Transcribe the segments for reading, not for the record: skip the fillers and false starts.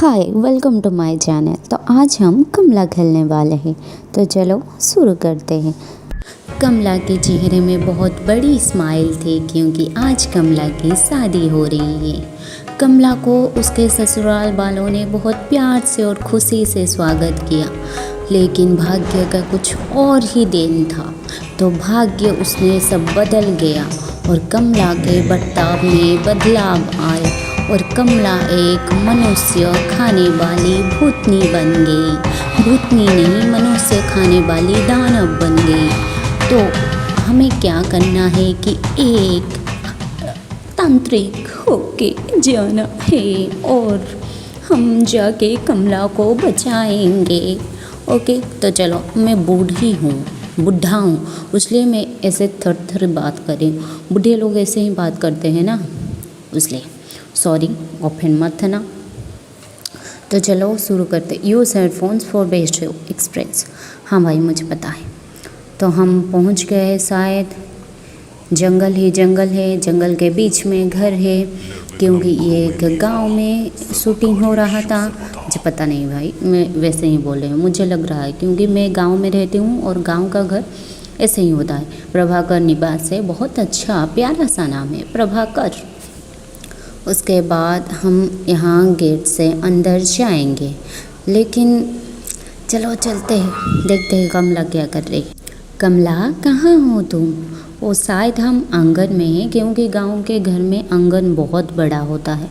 Hi welcome to my channel. तो आज हम कमला खेलने वाले हैं, तो चलो शुरू करते हैं। कमला के चेहरे में बहुत बड़ी स्माइल थी क्योंकि आज कमला की शादी हो रही है। कमला को उसके ससुराल वालों ने बहुत प्यार से और खुशी से स्वागत किया, लेकिन भाग्य का कुछ और ही देन था। तो भाग्य उसने सब बदल गया और कमला के बर्ताव में बदलाव आए और कमला एक मनुष्य खाने वाली भूतनी बन गई। भूतनी नहीं, मनुष्य खाने वाली दानव बन गई। तो हमें क्या करना है कि एक तांत्रिक होके जाना है और हम जाके कमला को बचाएंगे। ओके, तो चलो। मैं बुढ़ा हूँ, इसलिए मैं ऐसे थर थर बात करें। बूढ़े लोग ऐसे ही बात करते हैं ना, इसलिए सॉरी, ऑफेंड मत है ना। तो चलो शुरू करते। Use headphones for best express. हाँ भाई, मुझे पता है। तो हम पहुँच गए हैं शायद। जंगल ही जंगल है, जंगल के बीच में घर है, क्योंकि ये एक गांव में शूटिंग हो रहा था। मुझे पता नहीं भाई, मैं वैसे ही बोल रही हूँ, मुझे लग रहा है, क्योंकि मैं गांव में रहती हूँ और गांव का घर ऐसे ही होता है। प्रभाकर निवास है, बहुत अच्छा प्यारा सा नाम है, प्रभाकर। उसके बाद हम यहाँ गेट से अंदर जाएंगे, लेकिन चलो चलते हैं, देखते हैं कमला क्या कर रही है। कमला, कहाँ हो तुम? वो शायद हम आंगन में हैं, क्योंकि गांव के घर में आंगन बहुत बड़ा होता है,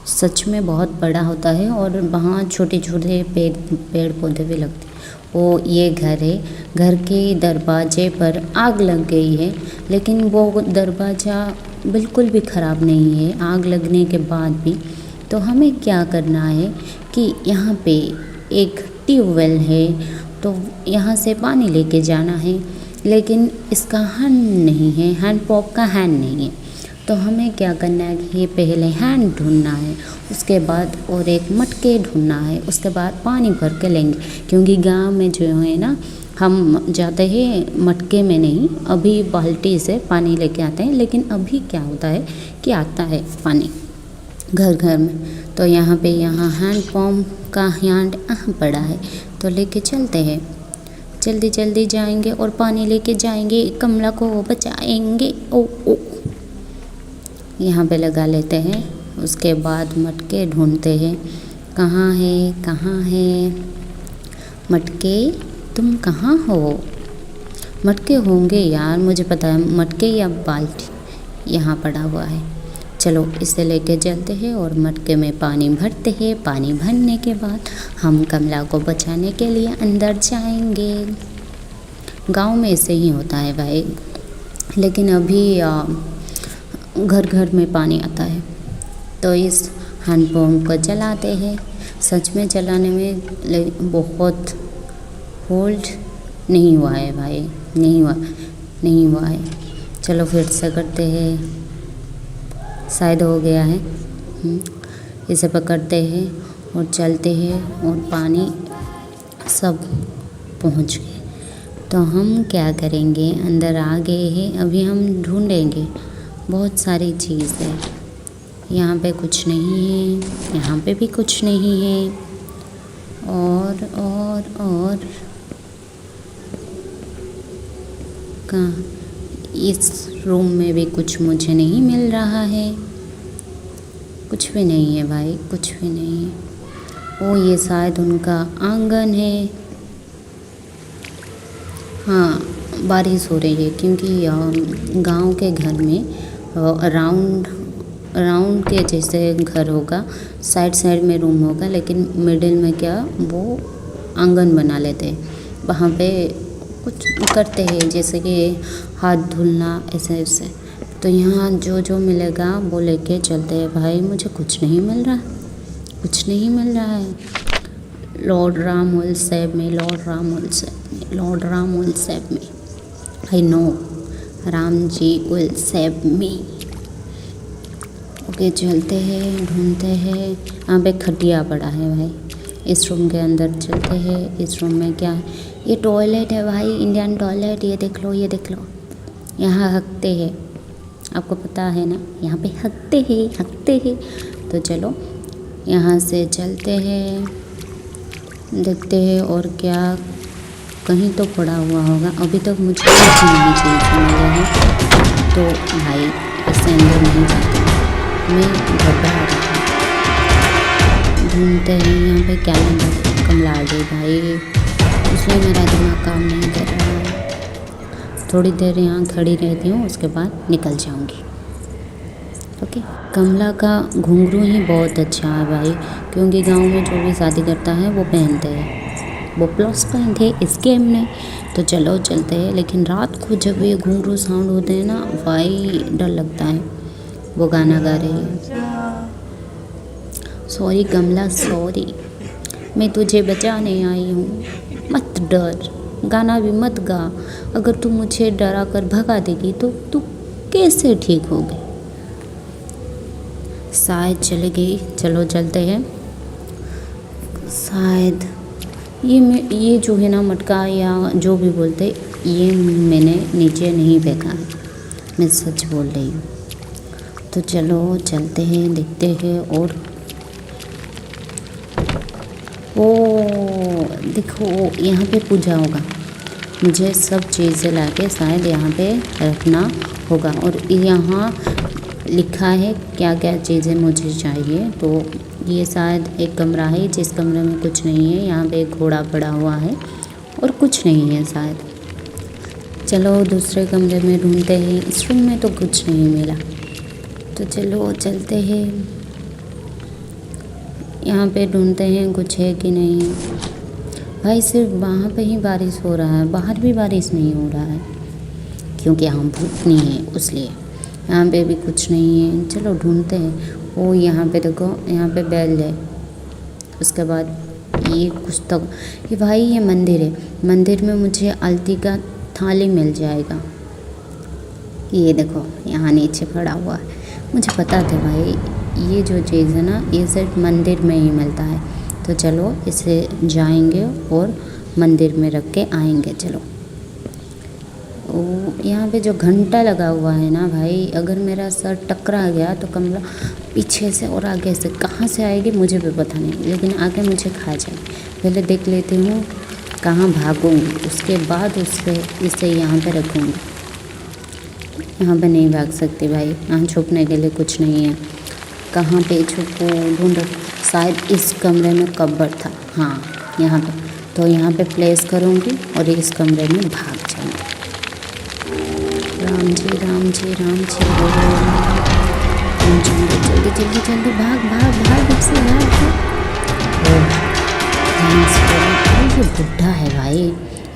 सच में बहुत बड़ा होता है, और वहाँ छोटे छोटे पेड़ पौधे भी लगते हैं। वो ये घर है, घर के दरवाजे पर आग लग गई है, लेकिन वो दरवाज़ा बिल्कुल भी ख़राब नहीं है आग लगने के बाद भी। तो हमें क्या करना है कि यहाँ पे एक ट्यूबवेल है, तो यहाँ से पानी लेके जाना है, लेकिन इसका हैंड पंप का हैंड नहीं है। तो हमें क्या करना है कि पहले हैंड ढूंढना है, उसके बाद और एक मटके ढूंढना है, उसके बाद पानी भर के लेंगे, क्योंकि गांव में जो है ना, हम जाते हैं मटके में नहीं, अभी बाल्टी से पानी लेके आते हैं। लेकिन अभी क्या होता है कि आता है पानी घर घर में, तो यहाँ हैंड पंप का हैंड पड़ा है, तो लेके चलते हैं। जल्दी जल्दी जाएंगे और पानी लेके जाएंगे, कमला को बचाएंगे। ओ ओ, यहाँ पे लगा लेते हैं। उसके बाद मटके ढूंढते हैं, कहाँ है मटके? तुम कहाँ हो? मटके होंगे यार, मुझे पता है, मटके या बाल्टी यहाँ पड़ा हुआ है। चलो इसे लेके चलते हैं और मटके में पानी भरते हैं। पानी भरने के बाद हम कमला को बचाने के लिए अंदर जाएंगे। गांव में ऐसे ही होता है भाई, लेकिन अभी घर घर में पानी आता है, तो इस हैंडपम्प को चलाते हैं। सच में चलाने में बहुत होल्ड नहीं हुआ है भाई, नहीं हुआ है। चलो फिर से करते हैं, शायद हो गया है। इसे पकड़ते हैं और चलते हैं, और पानी सब पहुंच गए। तो हम क्या करेंगे, अंदर आ गए हैं, अभी हम ढूंढेंगे बहुत सारी चीज़ है। यहाँ पे कुछ नहीं है, यहाँ पे भी कुछ नहीं है, और कहाँ, इस रूम में भी कुछ मुझे नहीं मिल रहा है। कुछ भी नहीं है भाई, कुछ भी नहीं है। ओ, ये शायद उनका आंगन है। हाँ, बारिश हो रही है, क्योंकि गांव के घर में राउंड के जैसे घर होगा, साइड में रूम होगा, लेकिन मिडिल में क्या वो आंगन बना लेते हैं। वहाँ पे कुछ करते हैं, जैसे कि हाथ धुलना, ऐसे। तो यहाँ जो मिलेगा वो लेके चलते हैं भाई। मुझे कुछ नहीं मिल रहा है। Lord Ram will save me, lord Ram will save me. I know Ram ji will save me. Okay, चलते हैं, ढूंढते हैं। यहाँ पे खटिया पड़ा है भाई। इस रूम के अंदर चलते हैं। इस रूम में क्या है? ये टॉयलेट है भाई, इंडियन टॉयलेट। ये देख लो यहाँ हकते हैं, आपको पता है ना, यहाँ पे हकते हैं। तो चलो यहाँ से चलते हैं, देखते हैं और क्या कहीं तो पड़ा हुआ होगा। अभी तक मुझे कुछ नहीं चीज़ मिला है, तो भाई इससे अंदर नहीं जाते, मैं घबरा रहा हूँ। ढूंढते हैं यहाँ पे कैलेंडर। कमला आ गई भाई, इसलिए मेरा दिमाग काम नहीं कर रहा है। थोड़ी देर यहाँ खड़ी रहती हूँ, उसके बाद निकल जाऊँगी। ओके। कमला का घुंघरू ही बहुत अच्छा है भाई, क्योंकि गांव में जो भी शादी करता है वो पहनते हैं। वो प्लस पॉइंट है इस गेम में। तो चलो चलते हैं, लेकिन रात को जब ये घुंघरू साउंड होते हैं ना भाई, डर लगता है। वो गाना गा रही है, सॉरी कमला सॉरी, मैं तुझे बचाने आई हूँ, मत डर, गाना भी मत गा। अगर तू मुझे डरा कर भगा देगी तो तू कैसे ठीक होगी। शायद चले गई, चलो चलते हैं। शायद ये जो है ना मटका या जो भी बोलते, ये मैंने नीचे नहीं फेंका है, मैं सच बोल रही हूँ। तो चलो चलते हैं, देखते हैं। और ओ देखो, यहाँ पे पूजा होगा, मुझे सब चीज़ें लाके शायद यहाँ पे रखना होगा। और यहाँ लिखा है क्या क्या चीज़ें मुझे चाहिए। तो ये शायद एक कमरा है, जिस कमरे में कुछ नहीं है। यहाँ पे एक घोड़ा पड़ा हुआ है और कुछ नहीं है शायद। चलो दूसरे कमरे में ढूंढते हैं। इस रूम में तो कुछ नहीं मिला, तो चलो चलते हैं। यहाँ पे ढूंढते हैं कुछ है कि नहीं। भाई सिर्फ वहाँ पे ही बारिश हो रहा है, बाहर भी बारिश नहीं हो रहा है, क्योंकि यहाँ धूप नहीं है इसलिए। यहाँ पे भी कुछ नहीं है, चलो ढूंढते हैं। वो यहाँ पे देखो, यहाँ पे बैल है। उसके बाद ये कुछ तो, ये भाई ये मंदिर है, मंदिर में मुझे आरती का थाली मिल जाएगा। ये देखो यहाँ नीचे पड़ा हुआ है, मुझे पता था भाई ये जो चीज़ है ना ये सिर्फ मंदिर में ही मिलता है। तो चलो इसे जाएंगे और मंदिर में रख के आएंगे। चलो यहाँ पे जो घंटा लगा हुआ है ना भाई, अगर मेरा सर टकरा गया तो कमला पीछे से और आगे से कहाँ से आएगी मुझे भी पता नहीं, लेकिन आगे मुझे खा जाए। पहले देख लेती हूँ कहाँ भागूंगी, उसके बाद इसे यहाँ पे रखूँगी। यहाँ पे नहीं भाग सकती भाई, यहाँ छुपने के लिए कुछ नहीं है। कहाँ पे छुपो, ढूंढो। शायद इस कमरे में कब्र था, हाँ यहाँ पे। तो यहाँ पे प्लेस करूँगी और इस कमरे में भाग जाऊँगी। राम जी राम जी राम जी, जल्दी जल्दी जल्दी जल्दी भाग भाग भाग, इससे भाग। ये बुढ़ा है भाई,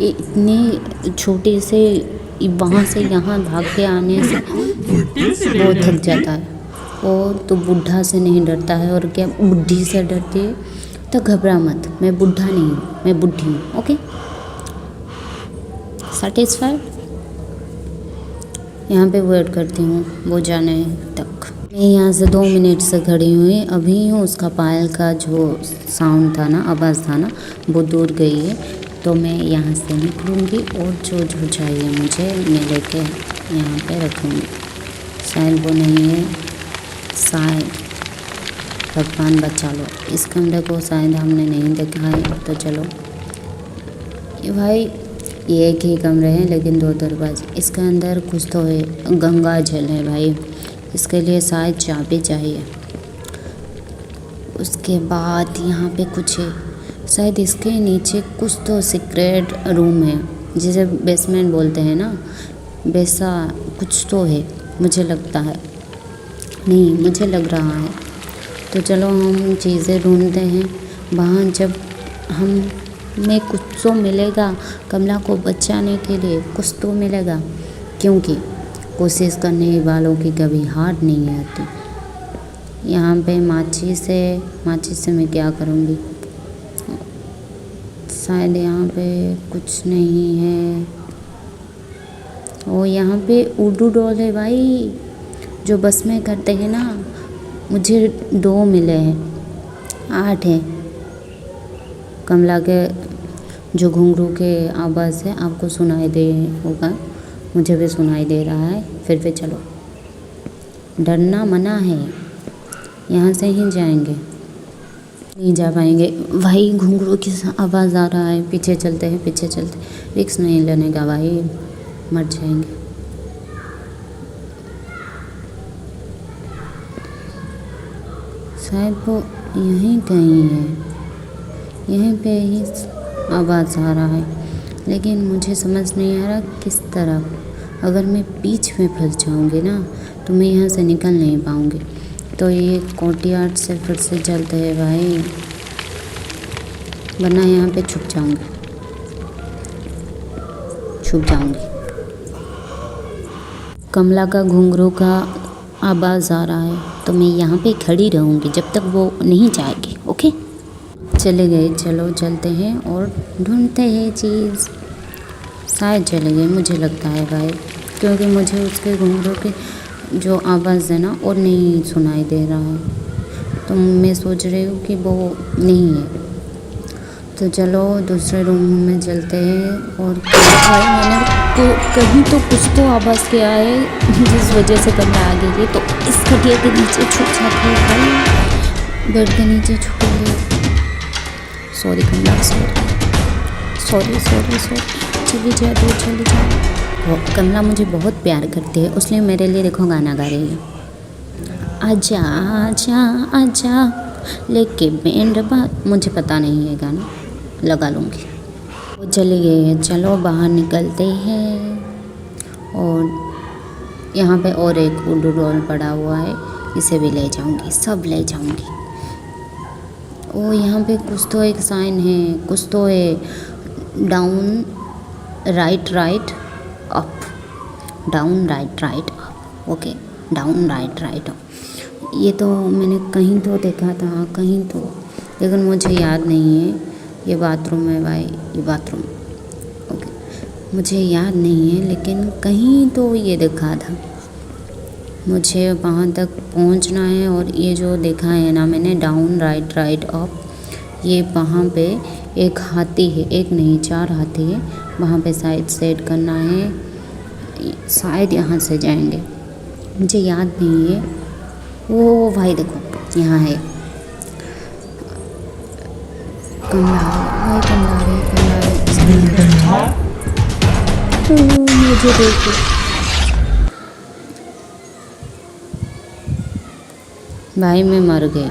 ये इतने छोटे से वहाँ से यहाँ भाग के आने से बहुत थक जाता है। और तो बुढ़ा से नहीं डरता है, और क्या बुढ़ी से डरती है। तो घबरा मत, मैं बुढ़ा नहीं हूँ, मैं बुढ़ी हूँ। Okay, satisfied. यहाँ पे वेट करती हूँ वो जाने तक। मैं यहाँ से 2 मिनट से खड़ी हुई अभी हूँ। उसका पायल का जो साउंड था ना, आवाज़ था ना, वो दूर गई है। तो मैं यहाँ से निकलूँगी और जो जो चाहिए मुझे मैं लेके यहाँ पे रखूँगी। शायद वो नहीं है, शायद भगवान बचा लो। इस कमरे को शायद हमने नहीं देखा है। तो चलो, ये भाई ये एक ही कमरे हैं लेकिन 2 दरवाजे। इसके अंदर कुछ तो है, गंगा जल है भाई, इसके लिए शायद चाबी चाहिए। उसके बाद यहाँ पे कुछ है, शायद इसके नीचे कुछ तो सीक्रेट रूम है, जिसे बेसमेंट बोलते हैं ना, वैसा कुछ तो है मुझे लगता है। नहीं, मुझे लग रहा है। तो चलो हम चीज़ें ढूंढते हैं वहाँ। जब हमें कुछ तो मिलेगा, कमला को बचाने के लिए कुछ तो मिलेगा, क्योंकि कोशिश करने वालों की कभी हार नहीं आती। यहाँ पे माचिस से मैं क्या करूँगी। शायद यहाँ पे कुछ नहीं है। और यहाँ पे उर्दू डॉल है भाई, जो बस में करते हैं ना। मुझे 2 मिले हैं, 8 हैं। कमला के जो घुंघरू के आवाज़ है आपको सुनाई दे होगा, मुझे भी सुनाई दे रहा है। फिर भी चलो, डरना मना है, यहाँ से ही जाएंगे। नहीं जा पाएंगे भाई। घुंघरू की आवाज़ आ रहा है, पीछे चलते हैं, पीछे चलते। रिस्क नहीं लेने का भाई, मर जाएंगे। शायद वो यहीं कहीं है, यहीं पे ही आवाज़ आ रहा है, लेकिन मुझे समझ नहीं आ रहा किस तरफ। अगर मैं बीच में फंस जाऊंगी ना तो मैं यहाँ से निकल नहीं पाऊंगी। तो ये कोर्टयार्ड से फिर से चलते हैं भाई, वरना यहाँ पे छुप जाऊंगी। कमला का घुंघरू का आवाज़ आ रहा है, तो मैं यहाँ पे खड़ी रहूँगी जब तक वो नहीं जाएगी। ओके, चले गए। चलो चलते हैं और ढूंढते हैं चीज़। शायद चले गए, मुझे लगता है भाई, क्योंकि मुझे उसके घुंघरू की जो आवाज़ है ना और नहीं सुनाई दे रहा है। तो मैं सोच रही हूँ कि वो नहीं है। तो चलो दूसरे रूम में चलते हैं। और भाई मैंने तो कहीं तो कुछ तो आवाज़ किया है जिस वजह से कमरा आ गई है। तो इस खटिया के नीचे छुप जाते हैं भाई, बेड के नीचे छुप गए। सॉरी कमला, सॉरी। चली जा। वो कमला मुझे बहुत प्यार करती है, उसने मेरे लिए देखो गाना गा रही है। आजा आजा आजा लेके बैंड बात, मुझे पता नहीं है गाना, लगा लूँगी। वो चले गए हैं, चलो बाहर निकलते हैं। और यहाँ पे और एक वुडू डॉल पड़ा हुआ है, इसे भी ले जाऊँगी, सब ले जाऊँगी। ओ यहाँ पे कुछ तो एक साइन है, कुछ तो है, down right up, down right up. Okay, down right up. ये तो मैंने कहीं तो देखा था, कहीं तो, लेकिन मुझे याद नहीं है। ये बाथरूम है भाई, ये बाथरूम। ओके, मुझे याद नहीं है, लेकिन कहीं तो ये देखा था। मुझे वहाँ तक पहुँचना है। और ये जो देखा है ना मैंने, डाउन राइट अप, ये वहाँ पे एक हाथी है, एक नहीं 4 हाथी है, वहाँ पे शायद सेट करना है। शायद यहाँ से जाएंगे, मुझे याद नहीं है। वो भाई देखो यहाँ है, कमरा मुझे देखो। भाई मैं मर गई।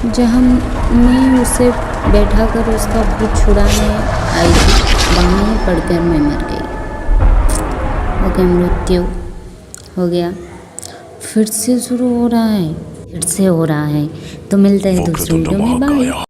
जहाँ मैं उसे बैठा कर उसका भूत छुड़ाने आई थी, वहाँ ही पढ़कर मैं मर गई। ओके, मृत्यु हो गया। फिर से शुरू हो रहा है, तो मिलते हैं दूसरे वीडियो में। बाय।